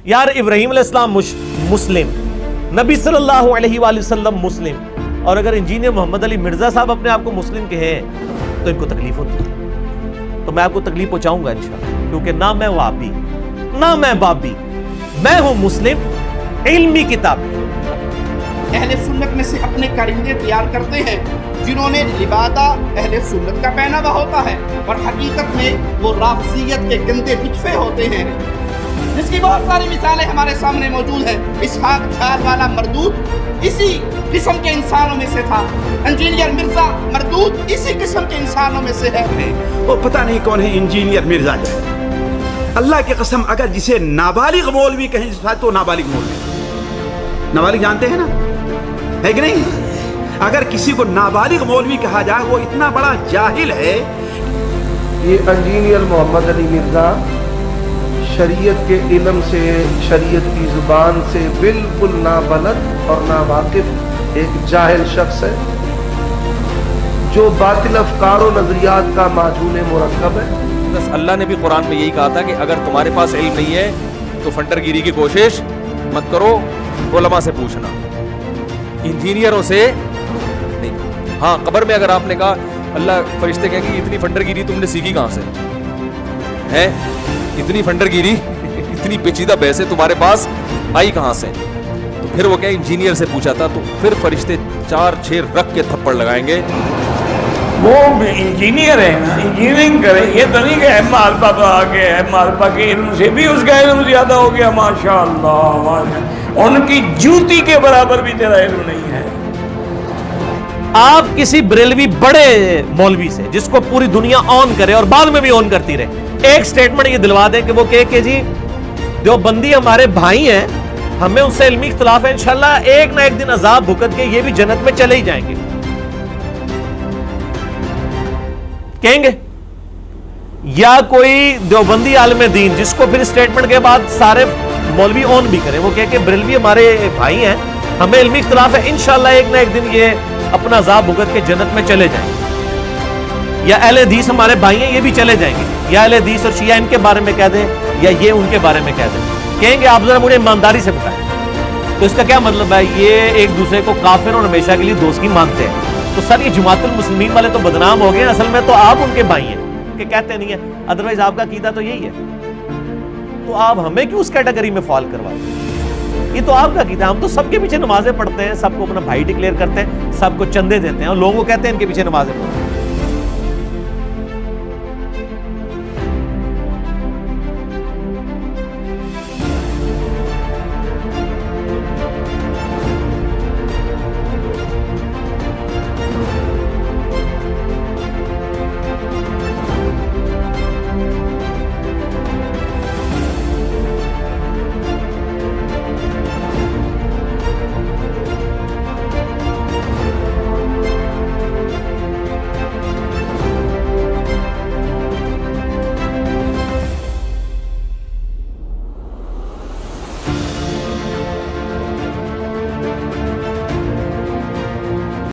یار ابراہیم علیہ السلام مسلم، نبی صلی اللہ علیہ وآلہ وسلم مسلم، اور اگر انجینئر محمد علی مرزا صاحب اپنے آپ کو مسلم کہیں تو ان کو تکلیف ہوتی ہے، تو میں آپ کو تکلیف پہنچاؤں گا انشاءاللہ، کیونکہ نہ میں وہابی نہ میں بابی، میں ہوں مسلم علمی کتاب۔ اہل سنت میں سے اپنے کارندے تیار کرتے ہیں جنہوں نے لبادہ اہل سنت کا پہناوا ہوتا ہے، اور حقیقت میں وہ رافضیت کے گندے لطفے ہوتے ہیں، جس کی بہت ساری مثالیں ہمارے سامنے موجود ہیں۔ اسحاق جھال والا مردود اسی قسم کے انسانوں میں سے تھا، انجینئر مرزا مردود اسی قسم کے انسانوں میں سے ہے۔ وہ پتہ نہیں کون ہے انجینئر مرزا جو ہے، اللہ کی قسم اگر جسے نابالغ مولوی کہیں تو نابالغ مولوی، نابالغ جانتے ہیں نا، ہے کہ نہیں؟ اگر کسی کو نابالغ مولوی کہا جائے وہ اتنا بڑا جاہل ہے۔ یہ انجینئر محمد علی مرزا شریعت کے علم سے، شریعت کی زبان سے بالکل نابلد اور ناواقف ایک جاہل شخص ہے، جو باطل افکار و نظریات کا معجون مرکب ہے۔ بس اللہ نے بھی قرآن میں یہی کہا تھا کہ اگر تمہارے پاس علم نہیں ہے تو فنڈر گیری کی کوشش مت کرو، علماء سے پوچھنا، انجینئروں سے نہیں۔ ہاں قبر میں اگر آپ نے کہا، اللہ فرشتے کہیں گے اتنی فنڈر گیری تم نے سیکھی کہاں سے ہے، اتنی فنڈر گیری، اتنی پیچیدہ بحثیں تمہارے پاس آئی کہاں سے؟ تو پھر وہ کیا انجینئر سے پوچھا تھا، تو پھر فرشتے 4-6 رکھ کے تھپڑ لگائیں گے۔ وہ انجینئر ہے نا، انجینئرنگ کرے، یہ تو نہیں کہ ایم الفا تو آگے، ایم الفا کے علم سے بھی اس کا علم زیادہ ہو گیا، ماشاءاللہ، ان کی جوتی کے برابر بھی تیرا علم نہیں ہے۔ آپ کسی بریلوی بڑے مولوی سے جس کو پوری دنیا آن کرے اور بعد میں بھی آن کرتی رہے، ایک سٹیٹمنٹ یہ دلوا دیں کہ وہ کہے کہ جی دیوبندی ہمارے بھائی ہیں، ہمیں ان سے علمی اختلاف ہے، انشاءاللہ ایک نہ ایک دن عذاب بھگت کے یہ بھی جنت میں چلے ہی جائیں گے، کہیں گے؟ یا کوئی دیوبندی عالم دین جس کو پھر سٹیٹمنٹ کے بعد سارے مولوی آن بھی کریں، وہ کہے کہ بریلوی ہمارے بھائی ہیں، ہمیں علمی اختلاف ہے، انشاءاللہ ایک نہ ایک دن یہ اپنا عذاب بھگت کے جنت میں چلے جائیں گے، یا اہل حدیث ہمارے بھائی ہیں، یہ بھی چلے جائیں گے، یا اہل حدیث اور شیعہ ان کے بارے میں کہہ دیں یا یہ ان کے بارے میں کہہ دیں، کہیں گے آپ ذرا مجھے ایمانداری سے بتائیں، تو اس کا کیا مطلب ہے؟ یہ ایک دوسرے کو کافر اور ہمیشہ کے لیے دوستی مانتے ہیں، تو سر یہ جماعت المسلمین والے تو بدنام ہو گئے ہیں، اصل میں تو آپ ان کے بھائی ہیں کہ کہتے نہیں ہیں، ادروائز آپ کا عقیدہ تو یہی ہے، تو آپ ہمیں کیوں اس کیٹیگری میں فال کرواتے ہیں؟ یہ تو آپ کا عقیدہ، ہم تو سب کے پیچھے نمازیں پڑھتے ہیں، سب کو اپنا بھائی ڈکلیئر کرتے ہیں، سب کو چندے دیتے ہیں اور لوگوں کو کہتے ہیں ان کے پیچھے نمازیں پڑھتے ہیں۔